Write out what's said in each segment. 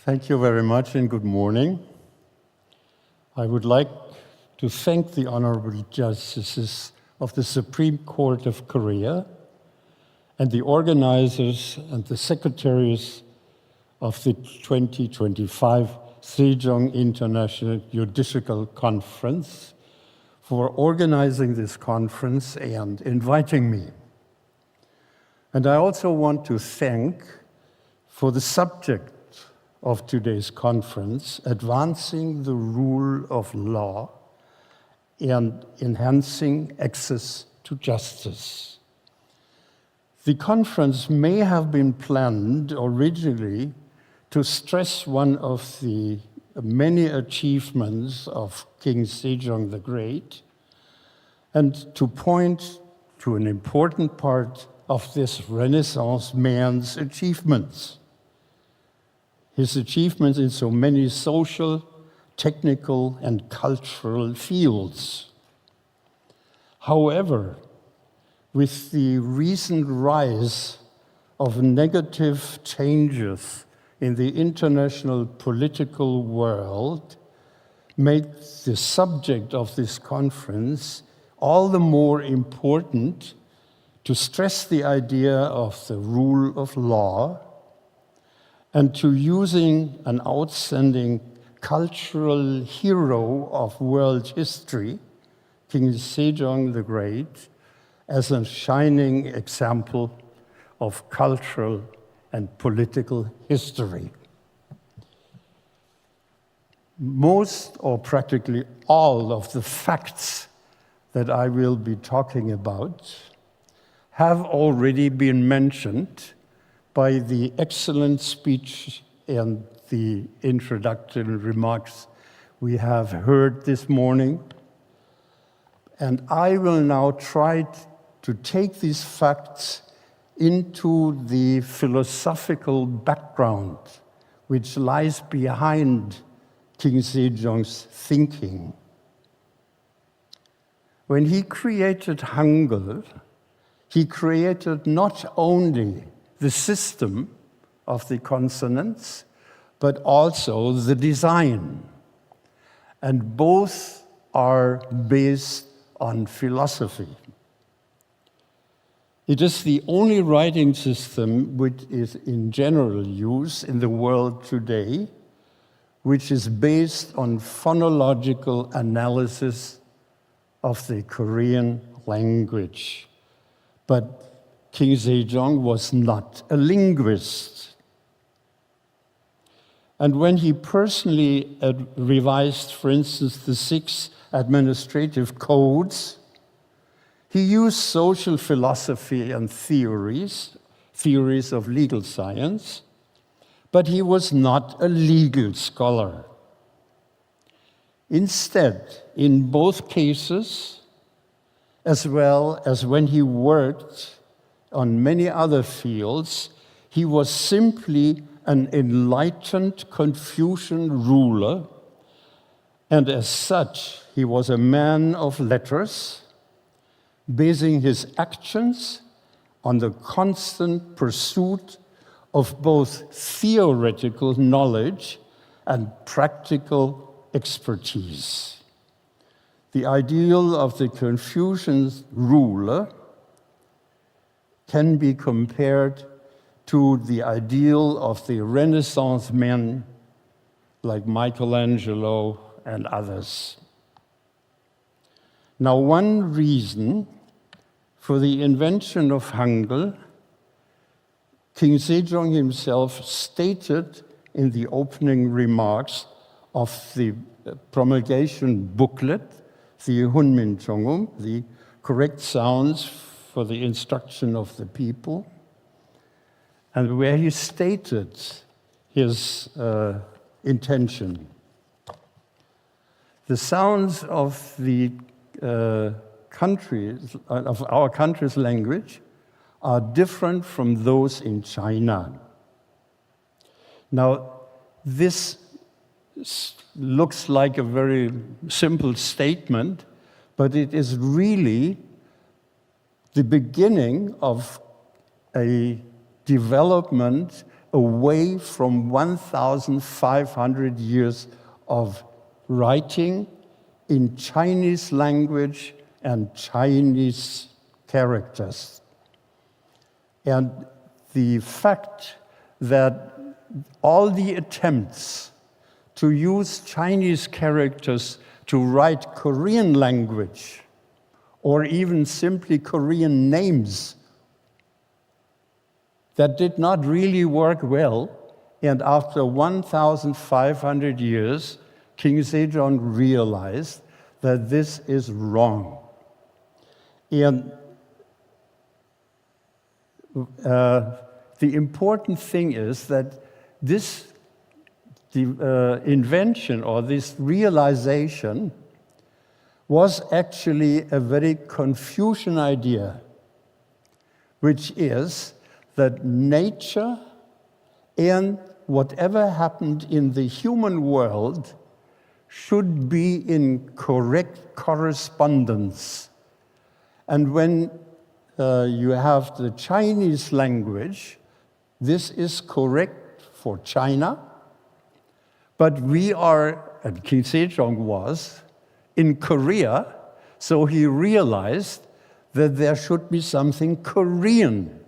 Thank you very much and good morning. I would like to thank the honorable justices of the Supreme Court of Korea and the organizers and the secretaries of the 2025 Sejong International Judicial Conference for organizing this conference and inviting me. And I also want to thank for the subject of today's conference, advancing the rule of law and enhancing access to justice. The conference may have been planned originally to stress one of the many achievements of King Sejong the Great and to point to an important part of this Renaissance man's achievements. His achievements in so many social, technical, and cultural fields. However, with the recent rise of negative changes in the international political world, made the subject of this conference all the more important to stress the idea of the rule of law and to using an outstanding cultural hero of world history, King Sejong the Great, as a shining example of cultural and political history. Most or practically all of the facts that I will be talking about have already been mentioned by the excellent speech and the introductory remarks we have heard this morning. And I will now try to take these facts into the philosophical background which lies behind King Sejong's thinking. When he created Hangul, he created not only the system of the consonants, but also the design. And both are based on philosophy. It is the only writing system which is in general use in the world today, which is based on phonological analysis of the Korean language. But King Sejong was not a linguist. And when he personally revised, for instance, the 6 administrative codes, he used social philosophy and theories of legal science, but he was not a legal scholar. Instead, in both cases, as well as when he worked on many other fields, he was simply an enlightened Confucian ruler, and as such, he was a man of letters, basing his actions on the constant pursuit of both theoretical knowledge and practical expertise. The ideal of the Confucian ruler can be compared to the ideal of the Renaissance men like Michelangelo and others. Now, one reason for the invention of Hangul, King Sejong himself stated in the opening remarks of the promulgation booklet, the Hunmin Chongum, the correct sounds for the instruction of the people, and where he stated his intention. The sounds of the of our country's language are different from those in China. Now, this looks like a very simple statement, but it is really the beginning of a development, a away from 1,500 years of writing in Chinese language and Chinese characters. And the fact that all the attempts to use Chinese characters to write Korean language, or even simply Korean names, that did not really work well. And after 1,500 years, King Sejong realized that this is wrong. And the important thing is that the invention or this realization was actually a very Confucian idea, which is that nature and whatever happened in the human world should be in correct correspondence. And when you have the Chinese language, this is correct for China, but we are, and King Sejong was, in Korea, so he realized that there should be something Korean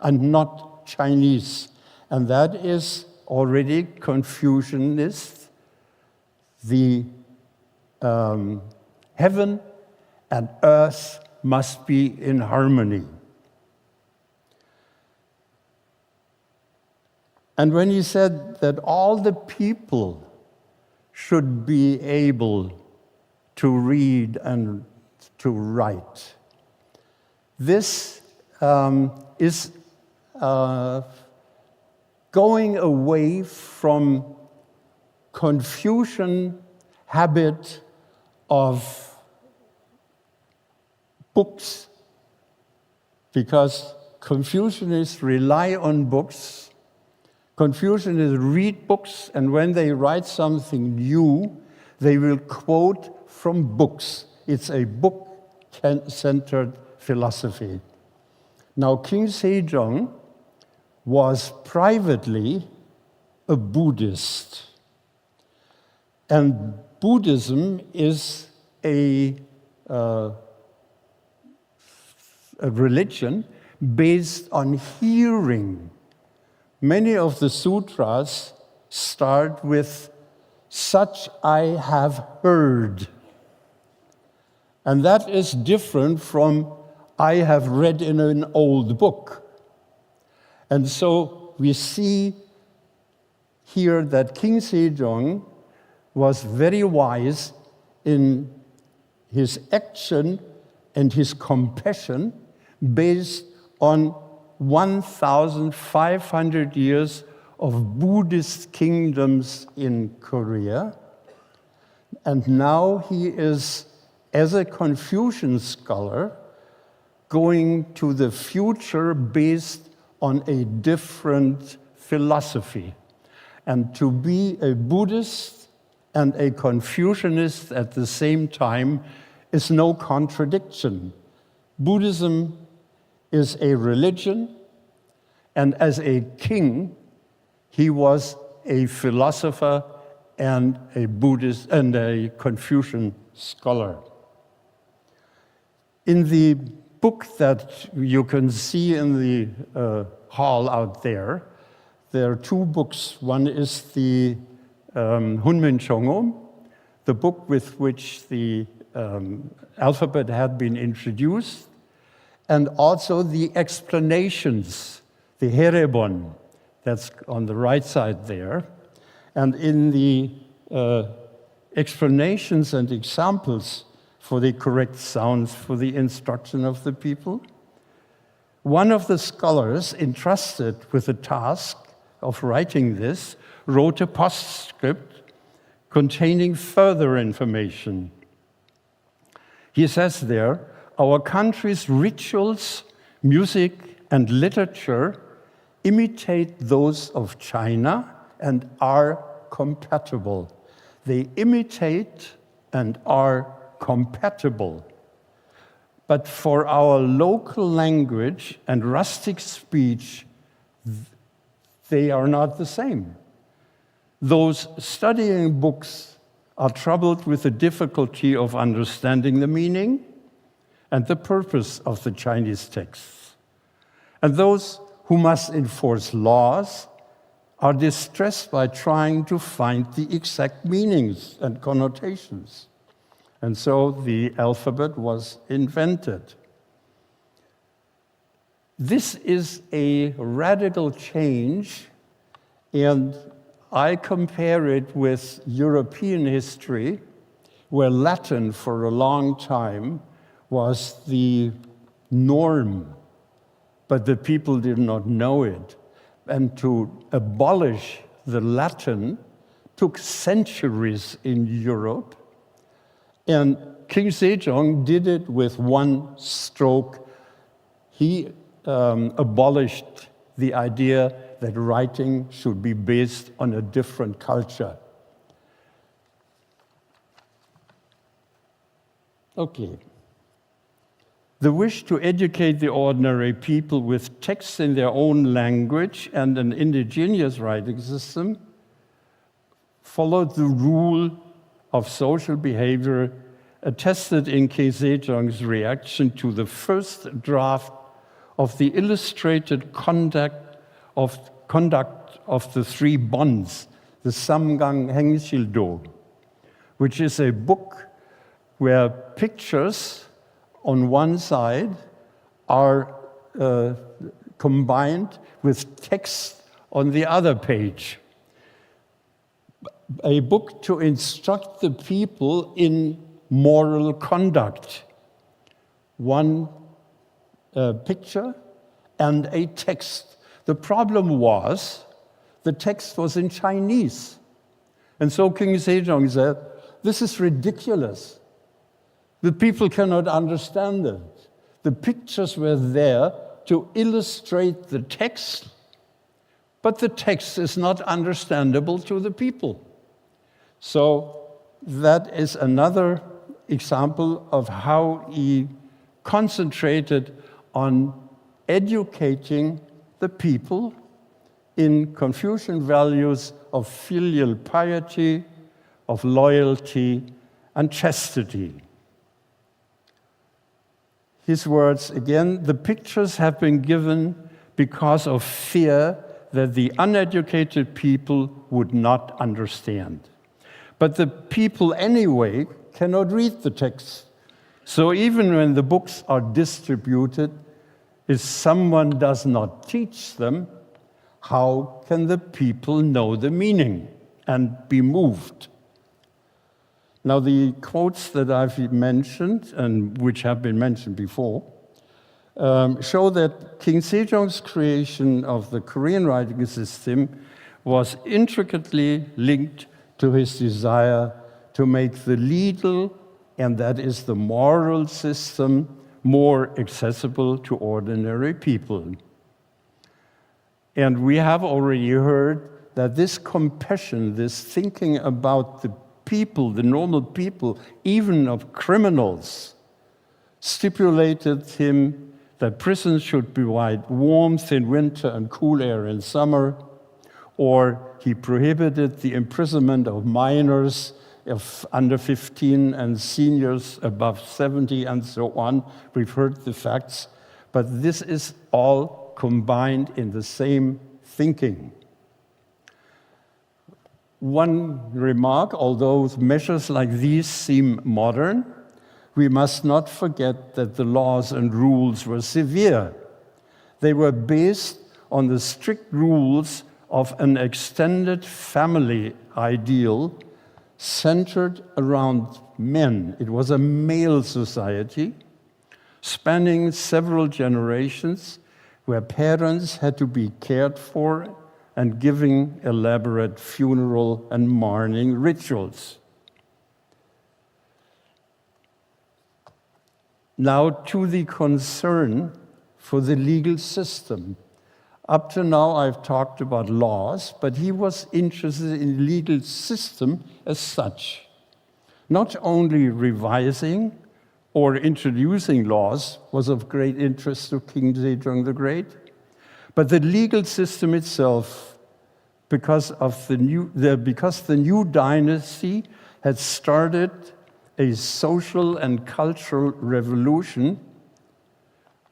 and not Chinese. And that is already Confucianist. The heaven and earth must be in harmony. And when he said that all the people should be able to read and to write, this is going away from Confucian habit of books, because Confucianists rely on books. Confucianists read books, and when they write something new, they will quote from books. It's a book-centered philosophy. Now, King Sejong was privately a Buddhist. And Buddhism is a religion based on hearing. Many of the sutras start with, "Such I have heard." And that is different from, "I have read in an old book." And so we see here that King Sejong was very wise in his action and his compassion based on 1,500 years of Buddhist kingdoms in Korea. And now he is, as a Confucian scholar, going to the future based on a different philosophy. And to be a Buddhist and a Confucianist at the same time is no contradiction. Buddhism is a religion, and as a king, he was a philosopher and a Buddhist and a Confucian scholar. In the book that you can see in the hall out there are two books. One is the Hunmin Chongo, the book with which the alphabet had been introduced, and also the explanations, the Herebon, that's on the right side there. And in the explanations and examples for the correct sounds for the instruction of the people, one of the scholars entrusted with the task of writing this wrote a postscript containing further information. He says there, "Our country's rituals, music, and literature imitate those of China and are compatible." They imitate and are compatible. But for our local language and rustic speech, they are not the same. Those studying books are troubled with the difficulty of understanding the meaning and the purpose of the Chinese texts. And those who must enforce laws are distressed by trying to find the exact meanings and connotations. And so the alphabet was invented. This is a radical change, and I compare it with European history, where Latin for a long time was the norm, but the people did not know it. And to abolish the Latin took centuries in Europe, and King Sejong did it with one stroke. He abolished the idea that writing should be based on a different culture. Okay. The wish to educate the ordinary people with texts in their own language and an indigenous writing system followed the rule of social behavior attested in King Sejong's reaction to the first draft of the illustrated conduct of the three bonds, the Samgang Hengshildo, which is a book where pictures on one side are combined with text on the other page. A book to instruct the people in moral conduct. One picture and a text. The problem was the text was in Chinese. And so King Sejong said, this is ridiculous. The people cannot understand it. The pictures were there to illustrate the text, but the text is not understandable to the people. So that is another example of how he concentrated on educating the people in Confucian values of filial piety, of loyalty, and chastity. His words again, the pictures have been given because of fear that the uneducated people would not understand. But the people anyway cannot read the text. So even when the books are distributed, if someone does not teach them, how can the people know the meaning and be moved? Now, the quotes that I've mentioned, and which have been mentioned before, show that King Sejong's creation of the Korean writing system was intricately linked to his desire to make the legal, and that is the moral system, more accessible to ordinary people. And we have already heard that this compassion, this thinking about the people, the normal people, even of criminals, stipulated him that prisons should provide warmth in winter and cool air in summer, or he prohibited the imprisonment of minors of under 15 and seniors above 70 and so on. We've heard the facts, but this is all combined in the same thinking. One remark, although measures like these seem modern, we must not forget that the laws and rules were severe. They were based on the strict rules of an extended family ideal centered around men. It was a male society spanning several generations where parents had to be cared for and giving elaborate funeral and mourning rituals. Now to the concern for the legal system. Up to now, I've talked about laws, but he was interested in the legal system as such. Not only revising or introducing laws was of great interest to King Sejong the Great, but the legal system itself because the new dynasty had started a social and cultural revolution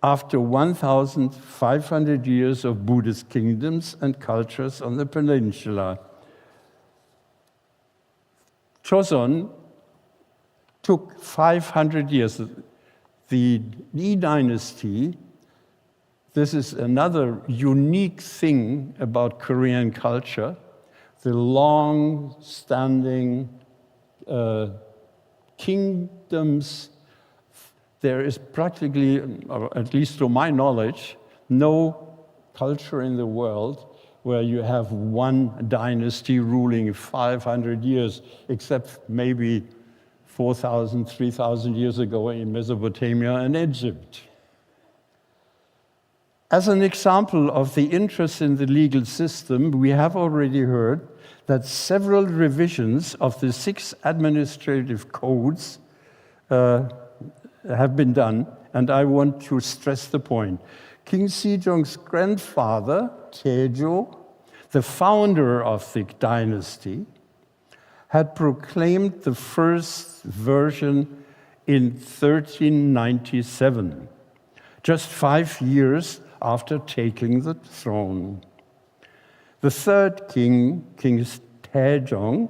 after 1,500 years of Buddhist kingdoms and cultures on the peninsula. Joseon took 500 years. The Yi dynasty, this is another unique thing about Korean culture, the long-standing kingdoms. There is practically, or at least to my knowledge, no culture in the world where you have one dynasty ruling 500 years, except maybe 4,000, 3,000 years ago in Mesopotamia and Egypt. As an example of the interest in the legal system, we have already heard that several revisions of the 6 administrative codes have been done, and I want to stress the point. King Sejong's grandfather, Taejo, the founder of the dynasty, had proclaimed the first version in 1397, just 5 years after taking the throne. The third king, King Sejong,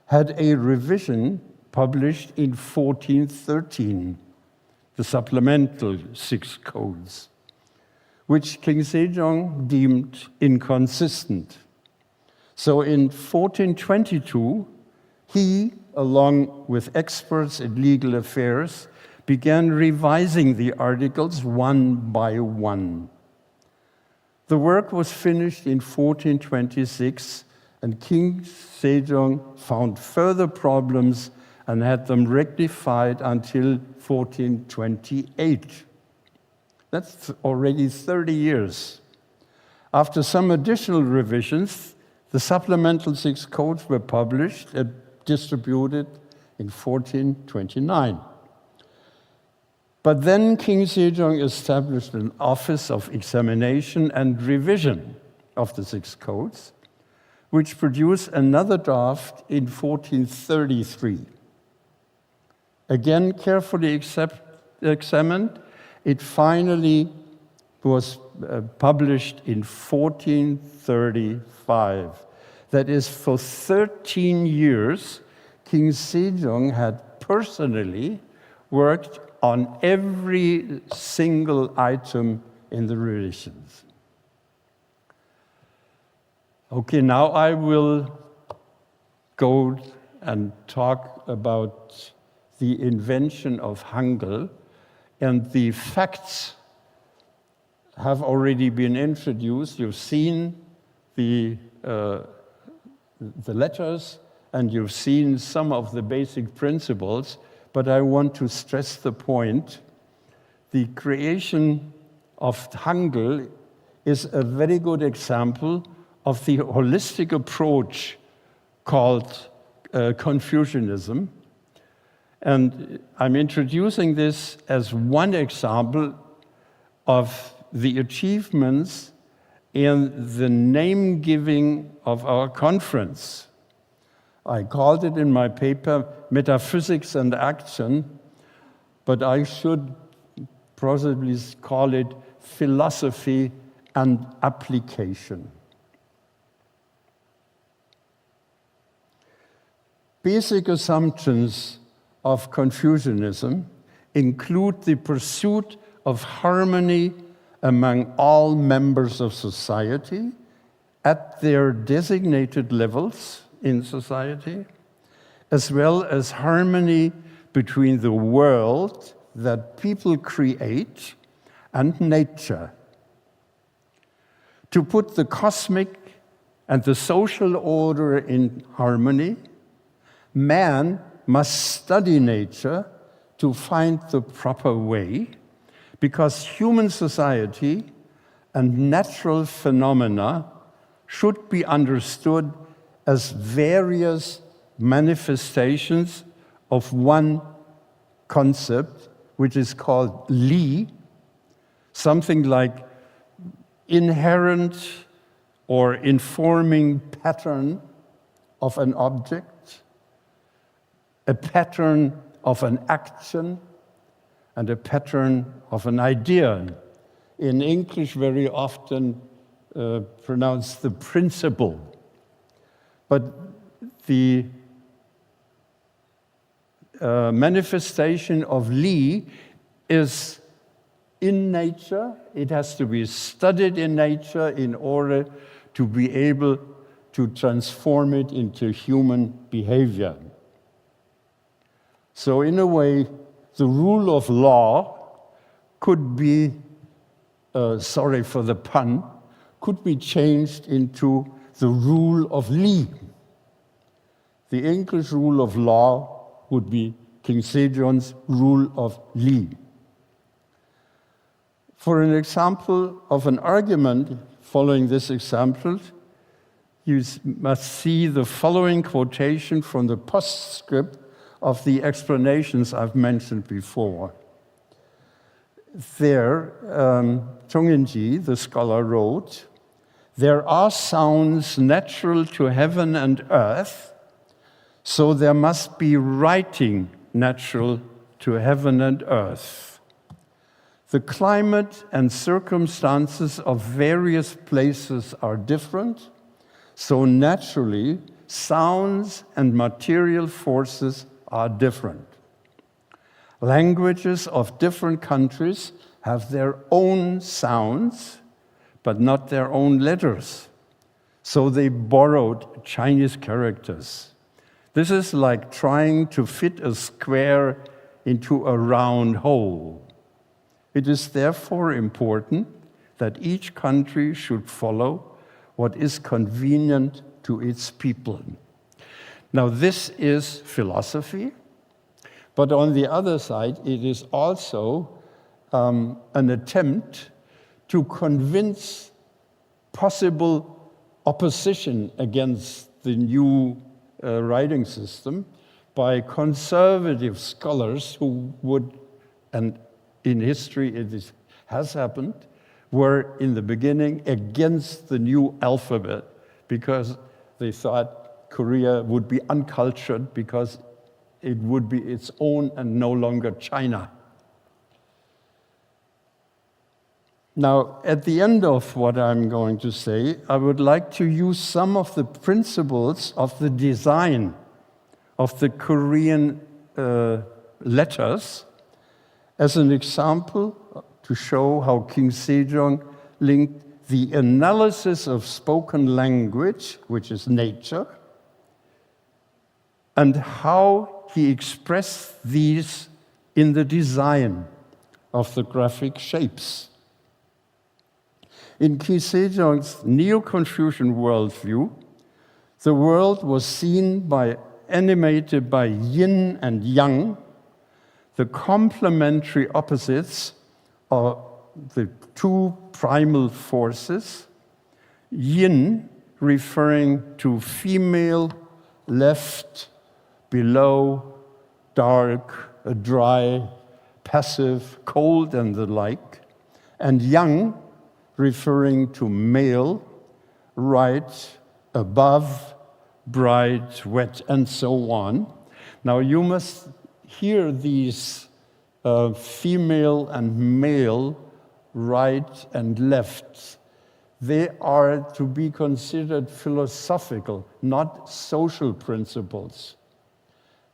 had a revision published in 1413, the supplemental 6 codes, which King Sejong deemed inconsistent. So in 1422, he, along with experts in legal affairs, began revising the articles one by one. The work was finished in 1426, and King Sejong found further problems and had them rectified until 1428. That's already 30 years. After some additional revisions, the supplemental 6 codes were published and distributed in 1429. But then King Sejong established an office of examination and revision of the 6 codes, which produced another draft in 1433. Again, carefully examined, it finally was published in 1435. That is, for 13 years, King Sejong had personally worked on every single item in the revisions. Okay, now I will go and talk about the invention of Hangul, and the facts have already been introduced. You've seen the letters, and you've seen some of the basic principles, but I want to stress the point. The creation of Hangul is a very good example of the holistic approach called Confucianism. And I'm introducing this as one example of the achievements in the name-giving of our conference. I called it in my paper Metaphysics and Action, but I should possibly call it Philosophy and Application. Basic assumptions of Confucianism include the pursuit of harmony among all members of society at their designated levels in society, as well as harmony between the world that people create and nature. To put the cosmic and the social order in harmony, man must study nature to find the proper way, because human society and natural phenomena should be understood as various manifestations of one concept, which is called Li, something like inherent or informing pattern of an object, a pattern of an action, and a pattern of an idea. In English, very often pronounced the principle. But the manifestation of Li is in nature. It has to be studied in nature in order to be able to transform it into human behavior. So in a way, the rule of law could be, sorry for the pun, could be changed into the rule of Li. The English rule of law would be King Sejong's rule of Li. For an example of an argument following this example, you must see the following quotation from the postscript of the explanations I've mentioned before. There, Chong In-ji, the scholar, wrote, "There are sounds natural to heaven and earth, so there must be writing natural to heaven and earth. The climate and circumstances of various places are different, so naturally, sounds and material forces are different. Languages of different countries have their own sounds, but not their own letters. So they borrowed Chinese characters. This is like trying to fit a square into a round hole. It is therefore important that each country should follow what is convenient to its people." Now, this is philosophy, but on the other side, it is also an attempt to convince possible opposition against the new writing system by conservative scholars who would, and in history it has happened, were in the beginning against the new alphabet because they thought Korea would be uncultured because it would be its own and no longer China. Now, at the end of what I'm going to say, I would like to use some of the principles of the design of the Korean letters as an example to show how King Sejong linked the analysis of spoken language, which is nature, and how he expressed these in the design of the graphic shapes. In King Sejong's Neo-Confucian worldview, the world was seen animated by yin and yang, the complementary opposites of the two primal forces, yin referring to female, left, below, dark, dry, passive, cold, and the like, and yang referring to male, right, above, bright, wet, and so on. Now you must hear these female and male, right and left. They are to be considered philosophical, not social principles.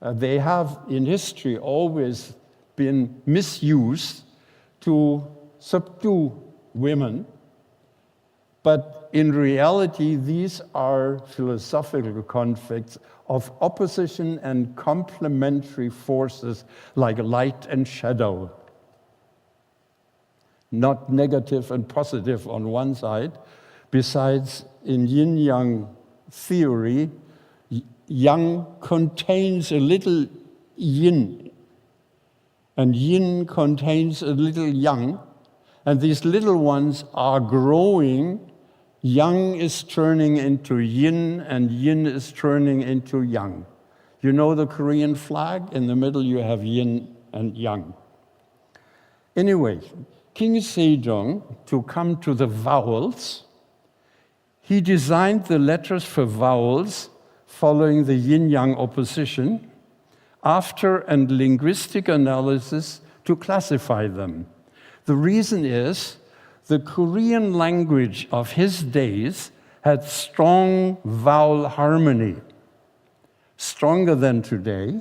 They have in history always been misused to subdue women, but in reality, these are philosophical conflicts of opposition and complementary forces like light and shadow. Not negative and positive on one side. Besides, in yin-yang theory, yang contains a little yin, and yin contains a little yang, and these little ones are growing. Yang is turning into yin, and yin is turning into yang. You know the Korean flag? In the middle you have yin and yang. Anyway, King Sejong, to come to the vowels, He designed the letters for vowels following the yin-yang opposition after a linguistic analysis to classify them. The reason is the Korean language of his days had strong vowel harmony, stronger than today.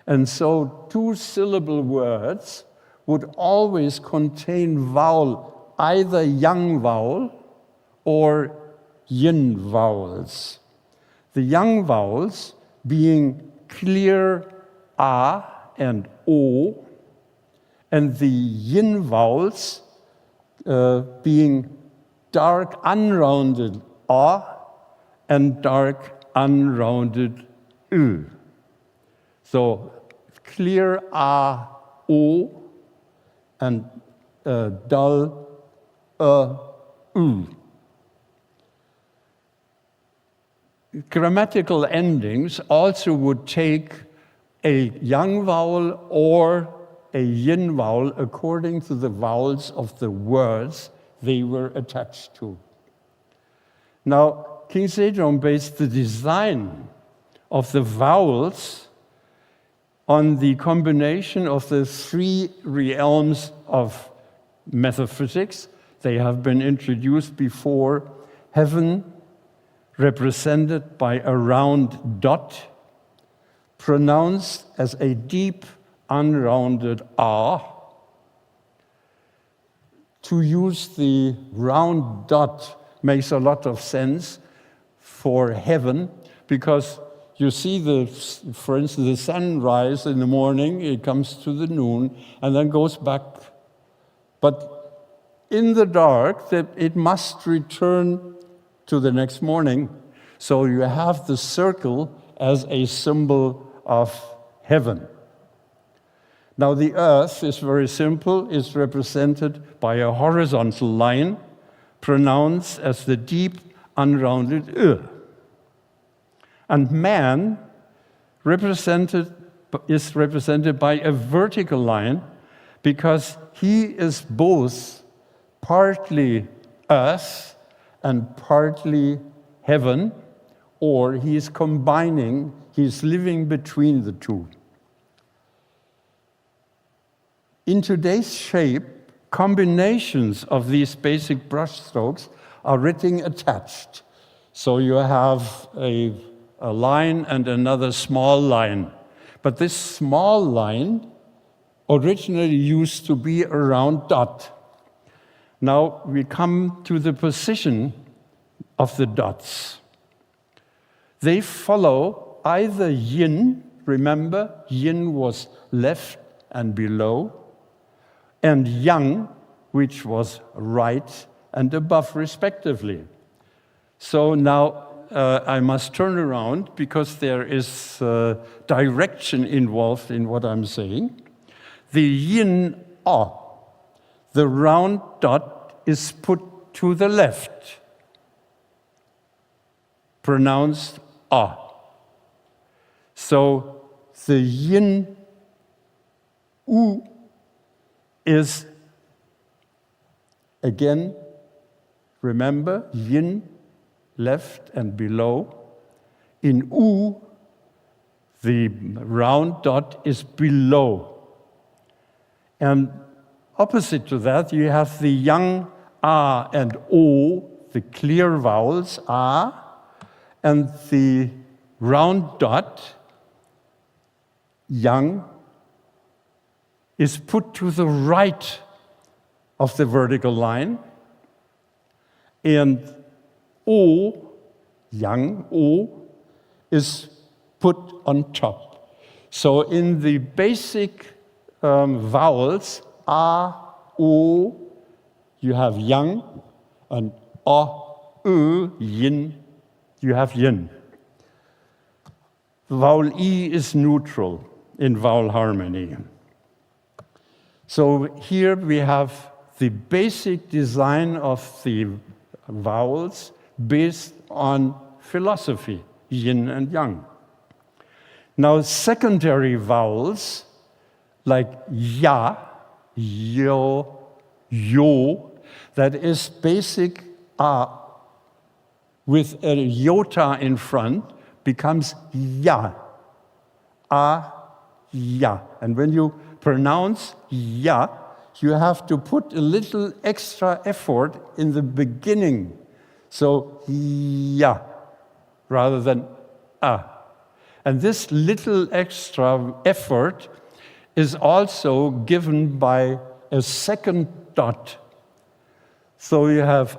And so two-syllable words would always contain vowel, either yang vowel or yin vowels. The yang vowels being clear a and o, and the yin vowels being dark unrounded a and dark unrounded u. So clear a, o, and dull u. Grammatical endings also would take a yang vowel or a yin vowel according to the vowels of the words they were attached to. Now, King Sejong based the design of the vowels on the combination of the three realms of metaphysics. They have been introduced before. Heaven, represented by a round dot, pronounced as a deep, unrounded A. To use the round dot makes a lot of sense for heaven, because you see, for instance, the sunrise in the morning, it comes to the noon, and then goes back. But in the dark, it must return to the next morning. So you have the circle as a symbol of heaven. Now the earth is very simple. It's represented by a horizontal line pronounced as the deep, unrounded U. And man is represented by a vertical line because he is both partly earth and partly heaven, or he's combining, he's living between the two. In today's shape, combinations of these basic brushstrokes are written attached. So you have a line and another small line. But this small line originally used to be a round dot. Now we come to the position of the dots. They follow either yin, remember, yin was left and below, and yang, which was right and above, respectively. So now I must turn around because there is direction involved in what I'm saying. The yin a, the round dot, is put to the left, pronounced a. So the yin u is, again, remember, yin, left and below. In u, the round dot is below. And opposite to that, you have the yang a and o, the clear vowels a, and the round dot, yang, is put to the right of the vertical line, and o, yang, o, is put on top. So in the basic vowels, a, o, you have yang, and a, u, yin, you have yin. Vowel E is neutral in vowel harmony. So here we have the basic design of the vowels based on philosophy, yin and yang. Now, secondary vowels like ya, yo, yo, that is basic a, with a iota in front becomes ya. Ya. And when you pronounce ya, you have to put a little extra effort in the beginning. So ya, rather than a. And this little extra effort is also given by a second dot. So you have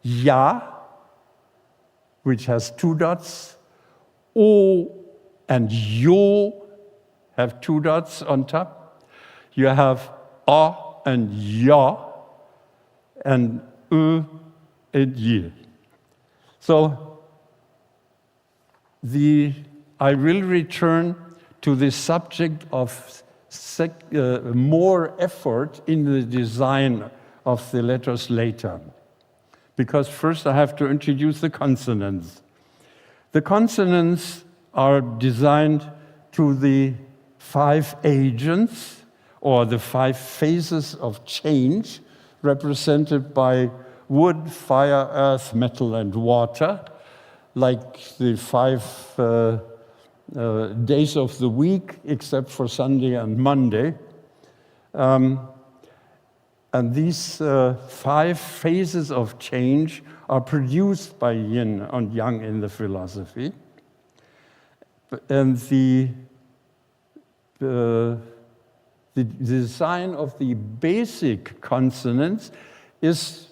ya, which has two dots. O and yo have two dots on top. You have a and ya and and y. So I will return to the subject of more effort in the design of the letters later, because first I have to introduce the consonants. The consonants are designed to the 5 agents, or the 5 phases of change, represented by wood, fire, earth, metal, and water, like the 5 days of the week, except for Sunday and Monday. And these 5 phases of change are produced by yin and yang in the philosophy. And the design of the basic consonants is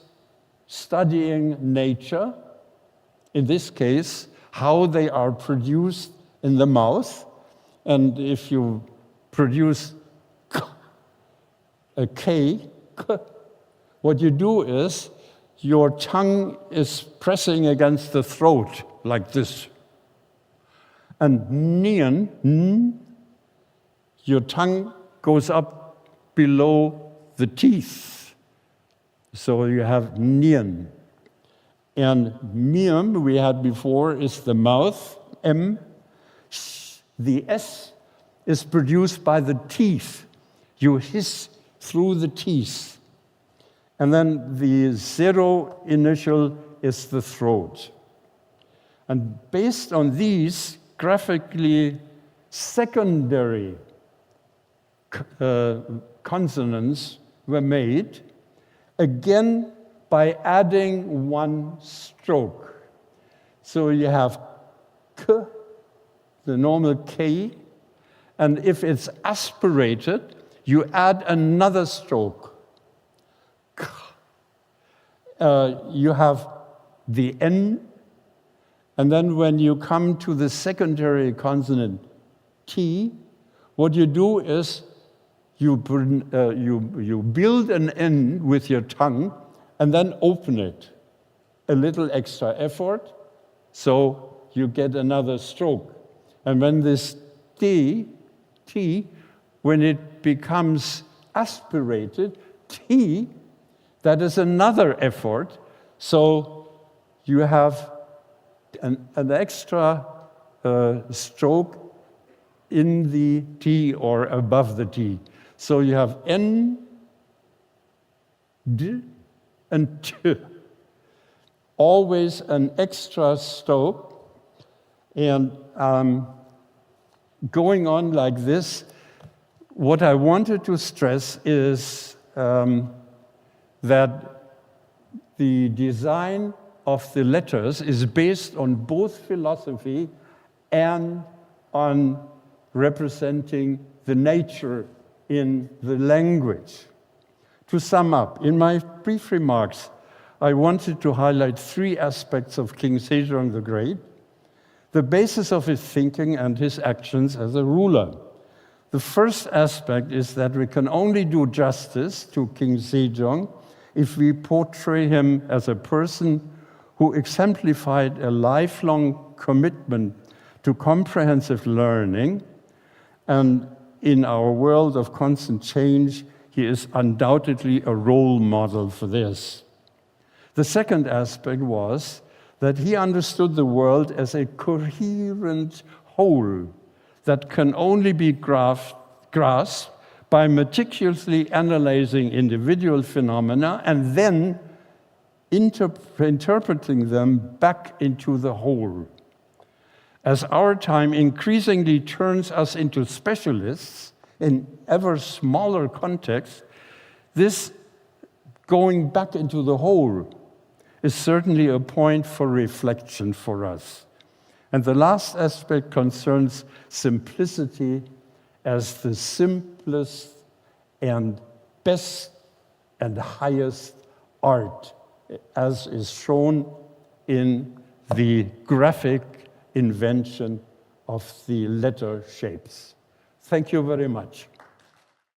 studying nature, in this case, how they are produced in the mouth. And if you produce a K, what you do is your tongue is pressing against the throat like this. And nian, your tongue goes up below the teeth. So you have nian. And miam, we had before, is the mouth, m. The S is produced by the teeth. You hiss through the teeth. And then the 0 initial is the throat. And based on these graphically secondary consonants were made, again by adding 1 stroke. So you have k, the normal K, and if it's aspirated, you add another stroke. K. You have the N, and then when you come to the secondary consonant T, what you do is you build an N with your tongue and then open it. A little extra effort, so you get another stroke. And when this T, when it becomes aspirated, T, that is another effort. So you have an extra stroke in the T or above the T. So you have N, D, and T. Always an extra stroke. And going on like this, what I wanted to stress is that the design of the letters is based on both philosophy and on representing the nature in the language. To sum up, in my brief remarks, I wanted to highlight 3 aspects of King Sejong the Great, the basis of his thinking and his actions as a ruler. The first aspect is that we can only do justice to King Sejong if we portray him as a person who exemplified a lifelong commitment to comprehensive learning, and in our world of constant change, he is undoubtedly a role model for this. The second aspect was that he understood the world as a coherent whole that can only be grasped by meticulously analyzing individual phenomena and then interpreting them back into the whole. As our time increasingly turns us into specialists in ever smaller contexts, this going back into the whole is certainly a point for reflection for us. And the last aspect concerns simplicity as the simplest and best and highest art, as is shown in the graphic invention of the letter shapes. Thank you very much.